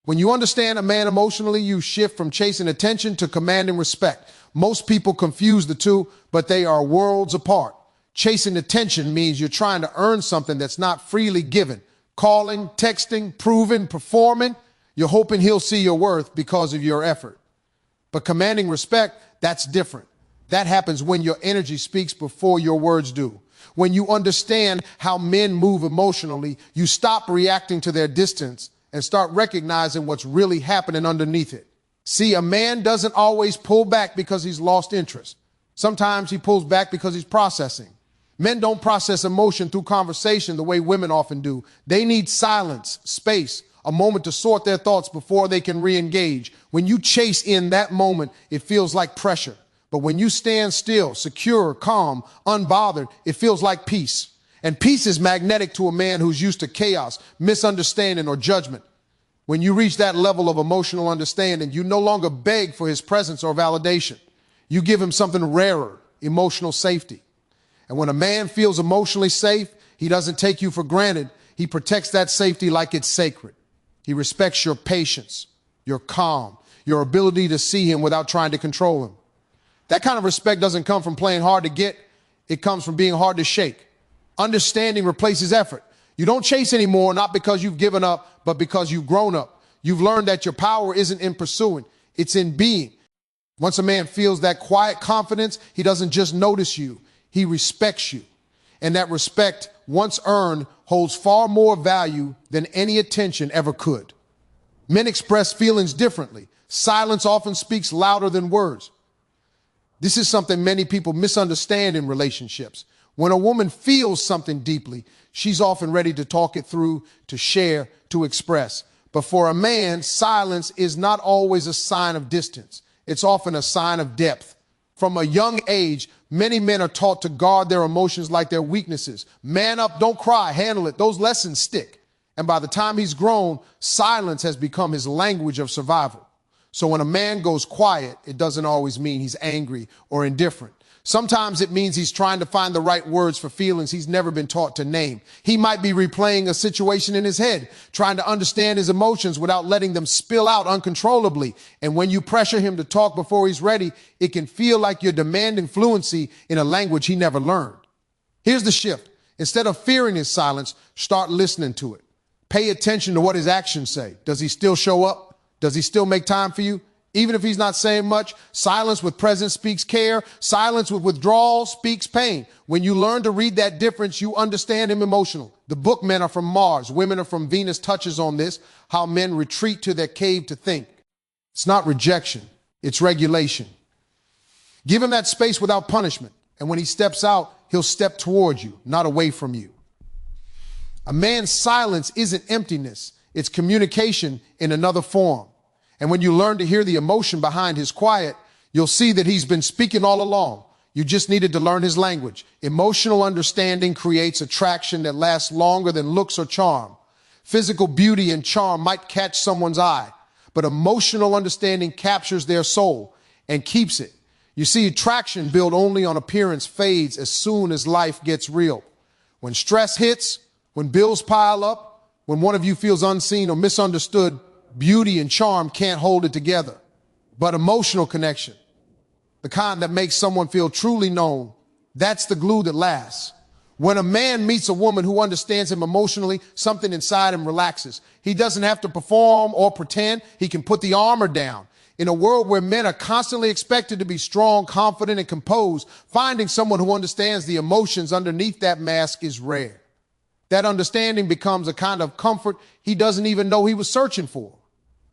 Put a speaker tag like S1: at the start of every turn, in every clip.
S1: When you understand a man emotionally, you shift from chasing attention to commanding respect. Most people confuse the two, but they are worlds apart. Chasing attention means you're trying to earn something that's not freely given. Calling, texting, proving, performing. You're hoping he'll see your worth because of your effort. But commanding respect, that's different. That happens when your energy speaks before your words do. When you understand how men move emotionally, you stop reacting to their distance and start recognizing what's really happening underneath it. See, a man doesn't always pull back because he's lost interest. Sometimes he pulls back because he's processing. Men don't process emotion through conversation the way women often do. They need silence, space, a moment to sort their thoughts before they can re-engage. When you chase in that moment, it feels like pressure. But when you stand still, secure, calm, unbothered, it feels like peace. And peace is magnetic to a man who's used to chaos, misunderstanding, or judgment. When you reach that level of emotional understanding, you no longer beg for his presence or validation. You give him something rarer, emotional safety. And when a man feels emotionally safe, he doesn't take you for granted. He protects that safety like it's sacred. He respects your patience, your calm, your ability to see him without trying to control him. That kind of respect doesn't come from playing hard to get. It comes from being hard to shake. Understanding replaces effort. You don't chase anymore, not because you've given up, but because you've grown up. You've learned that your power isn't in pursuing, it's in being. Once a man feels that quiet confidence, he doesn't just notice you, he respects you. And that respect, once earned, holds far more value than any attention ever could. Men express feelings differently. Silence often speaks louder than words. This is something many people misunderstand in relationships. When a woman feels something deeply, she's often ready to talk it through, to share, to express. But for a man, silence is not always a sign of distance. It's often a sign of depth. From a young age, many men are taught to guard their emotions like their weaknesses. Man up, don't cry, handle it. Those lessons stick. And by the time he's grown, silence has become his language of survival. So when a man goes quiet, it doesn't always mean he's angry or indifferent. Sometimes it means he's trying to find the right words for feelings he's never been taught to name. He might be replaying a situation in his head, trying to understand his emotions without letting them spill out uncontrollably. And when you pressure him to talk before he's ready, it can feel like you're demanding fluency in a language he never learned. Here's the shift. Instead of fearing his silence, start listening to it. Pay attention to what his actions say. Does he still show up? Does he still make time for you? Even if he's not saying much, silence with presence speaks care. Silence with withdrawal speaks pain. When you learn to read that difference, you understand him emotional. The book Men Are From Mars, Women Are From Venus touches on this, how men retreat to their cave to think. It's not rejection, it's regulation. Give him that space without punishment. And when he steps out, he'll step toward you, not away from you. A man's silence isn't emptiness. It's communication in another form. And when you learn to hear the emotion behind his quiet, you'll see that he's been speaking all along. You just needed to learn his language. Emotional understanding creates attraction that lasts longer than looks or charm. Physical beauty and charm might catch someone's eye, but emotional understanding captures their soul and keeps it. You see, attraction built only on appearance fades as soon as life gets real. When stress hits, when bills pile up, when one of you feels unseen or misunderstood, beauty and charm can't hold it together. But emotional connection, the kind that makes someone feel truly known, that's the glue that lasts. When a man meets a woman who understands him emotionally, something inside him relaxes. He doesn't have to perform or pretend. He can put the armor down. In a world where men are constantly expected to be strong, confident, and composed, finding someone who understands the emotions underneath that mask is rare. That understanding becomes a kind of comfort he doesn't even know he was searching for.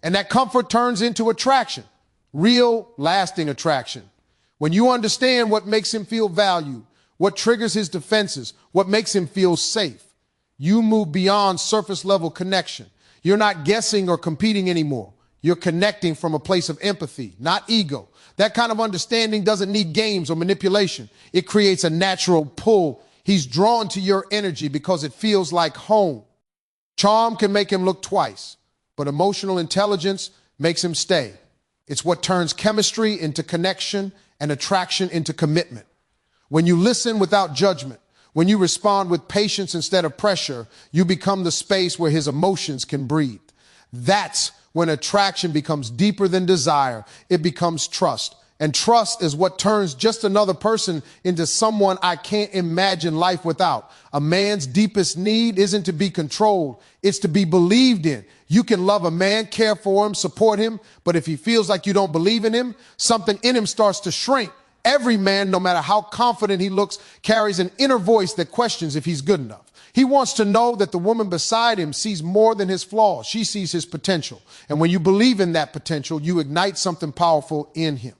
S1: And that comfort turns into attraction, real, lasting attraction. When you understand what makes him feel valued, what triggers his defenses, what makes him feel safe, you move beyond surface level connection. You're not guessing or competing anymore. You're connecting from a place of empathy, not ego. That kind of understanding doesn't need games or manipulation. It creates a natural pull. He's drawn to your energy because it feels like home. Charm can make him look twice, but emotional intelligence makes him stay. It's what turns chemistry into connection and attraction into commitment. When you listen without judgment, when you respond with patience instead of pressure, you become the space where his emotions can breathe. That's When attraction becomes deeper than desire, it becomes trust. And trust is what turns just another person into someone I can't imagine life without. A man's deepest need isn't to be controlled, it's to be believed in. You can love a man, care for him, support him, but if he feels like you don't believe in him, something in him starts to shrink. Every man, no matter how confident he looks, carries an inner voice that questions if he's good enough. He wants to know that the woman beside him sees more than his flaws. She sees his potential. And when you believe in that potential, you ignite something powerful in him.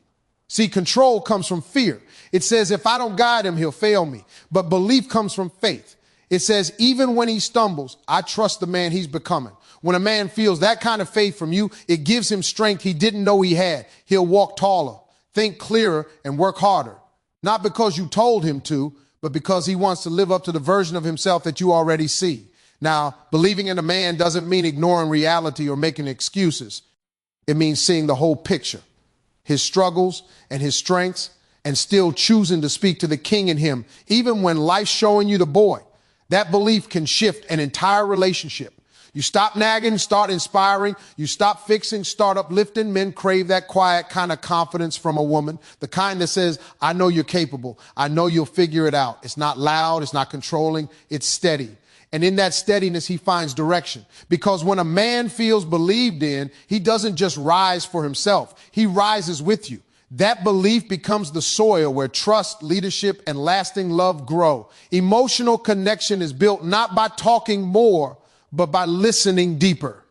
S1: See, control comes from fear. It says, if I don't guide him, he'll fail me. But belief comes from faith. It says, even when he stumbles, I trust the man he's becoming. When a man feels that kind of faith from you, it gives him strength he didn't know he had. He'll walk taller, think clearer, and work harder. Not because you told him to, but because he wants to live up to the version of himself that you already see. Now, believing in a man doesn't mean ignoring reality or making excuses. It means seeing the whole picture, his struggles and his strengths, and still choosing to speak to the king in him, even when life's showing you the boy. That belief can shift an entire relationship. You stop nagging, start inspiring. You stop fixing, start uplifting. Men crave that quiet kind of confidence from a woman, the kind that says, I know you're capable. I know you'll figure it out. It's not loud. It's not controlling. It's steady. And in that steadiness, he finds direction. Because when a man feels believed in, he doesn't just rise for himself. He rises with you. That belief becomes the soil where trust, leadership, and lasting love grow. Emotional connection is built not by talking more, but by listening deeper.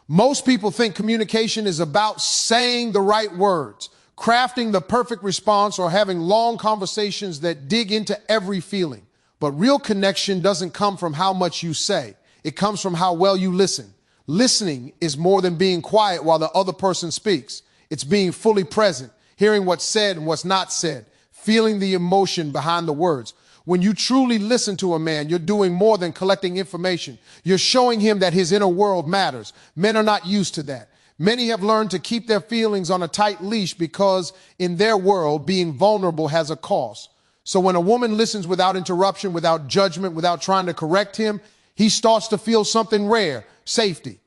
S1: Most people think communication is about saying the right words, crafting the perfect response, or having long conversations that dig into every feeling. But real connection doesn't come from how much you say. It comes from how well you listen. Listening is more than being quiet while the other person speaks. It's being fully present, hearing what's said and what's not said, feeling the emotion behind the words. When you truly listen to a man, you're doing more than collecting information. You're showing him that his inner world matters. Men are not used to that. Many have learned to keep their feelings on a tight leash because in their world, being vulnerable has a cost. So when a woman listens without interruption, without judgment, without trying to correct him, he starts to feel something rare, safety.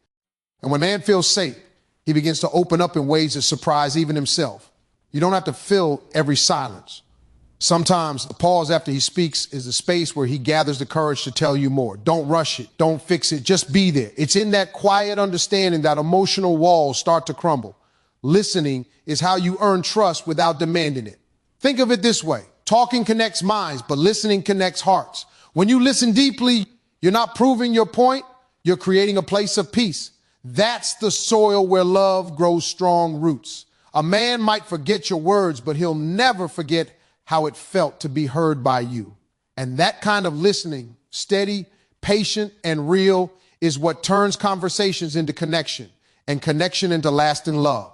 S1: And when a man feels safe, he begins to open up in ways that surprise even himself. You don't have to fill every silence. Sometimes the pause after he speaks is the space where he gathers the courage to tell you more. Don't rush it. Don't fix it. Just be there. It's in that quiet understanding that emotional walls start to crumble. Listening is how you earn trust without demanding it. Think of it this way. Talking connects minds, but listening connects hearts. When you listen deeply, you're not proving your point. You're creating a place of peace. That's the soil where love grows strong roots. A man might forget your words, but he'll never forget how it felt to be heard by you. And that kind of listening, steady, patient, and real, is what turns conversations into connection and connection into lasting love.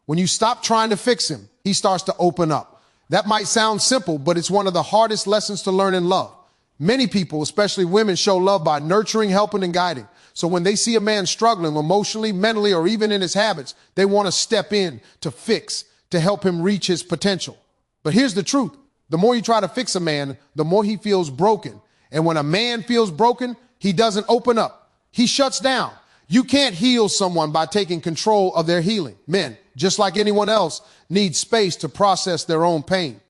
S1: When you stop trying to fix him, he starts to open up. That might sound simple, but it's one of the hardest lessons to learn in love. Many people, especially women, show love by nurturing, helping, and guiding. So when they see a man struggling emotionally, mentally, or even in his habits, they want to step in to fix, to help him reach his potential. But here's the truth. The more you try to fix a man, the more he feels broken. And when a man feels broken, he doesn't open up. He shuts down. You can't heal someone by taking control of their healing. Men, just like anyone else, need space to process their own pain.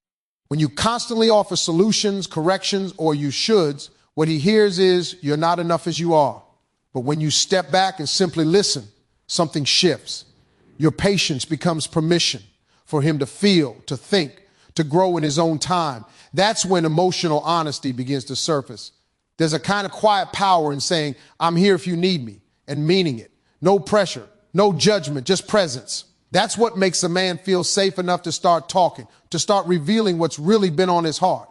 S1: When you constantly offer solutions, corrections, or you shoulds, what he hears is you're not enough as you are. But when you step back and simply listen, something shifts. Your patience becomes permission for him to feel, to think, to grow in his own time. That's when emotional honesty begins to surface. There's a kind of quiet power in saying, I'm here if you need me, and meaning it. No pressure, no judgment, just presence. That's what makes a man feel safe enough to start talking, to start revealing what's really been on his heart.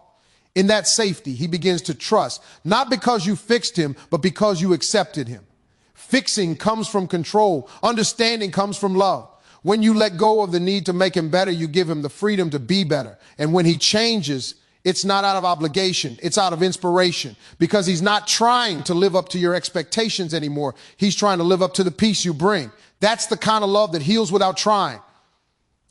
S1: In that safety, he begins to trust, not because you fixed him, but because you accepted him. Fixing comes from control. Understanding comes from love. When you let go of the need to make him better, you give him the freedom to be better. And when he changes, it's not out of obligation. It's out of inspiration, because he's not trying to live up to your expectations anymore. He's trying to live up to the peace you bring. That's the kind of love that heals without trying.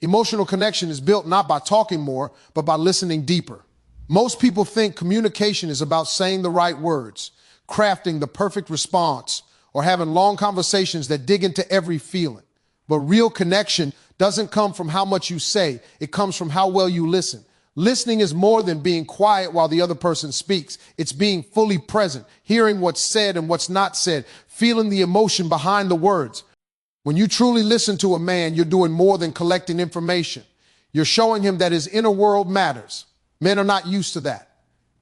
S1: Emotional connection is built not by talking more, but by listening deeper. Most people think communication is about saying the right words, crafting the perfect response, or having long conversations that dig into every feeling. But real connection doesn't come from how much you say. It comes from how well you listen. Listening is more than being quiet while the other person speaks. It's being fully present, hearing what's said and what's not said, feeling the emotion behind the words. When you truly listen to a man, you're doing more than collecting information. You're showing him that his inner world matters. Men are not used to that.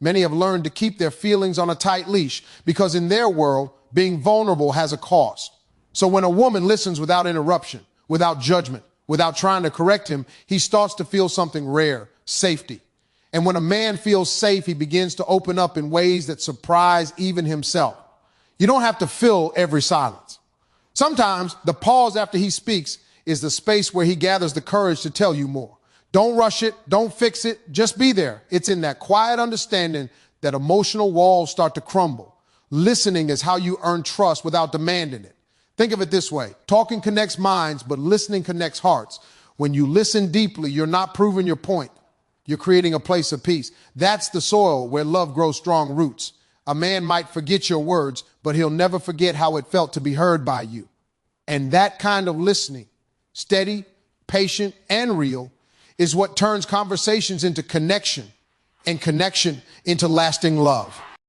S1: Many have learned to keep their feelings on a tight leash because in their world, being vulnerable has a cost. So when a woman listens without interruption, without judgment, without trying to correct him, he starts to feel something rare, safety. And when a man feels safe, he begins to open up in ways that surprise even himself. You don't have to fill every silence. Sometimes the pause after he speaks is the space where he gathers the courage to tell you more. Don't rush it. Don't fix it. Just be there. It's in that quiet understanding that emotional walls start to crumble. Listening is how you earn trust without demanding it. Think of it this way. Talking connects minds, but listening connects hearts. When you listen deeply, you're not proving your point. You're creating a place of peace. That's the soil where love grows strong roots. A man might forget your words, but he'll never forget how it felt to be heard by you. And that kind of listening, steady, patient, and real, is what turns conversations into connection and connection into lasting love.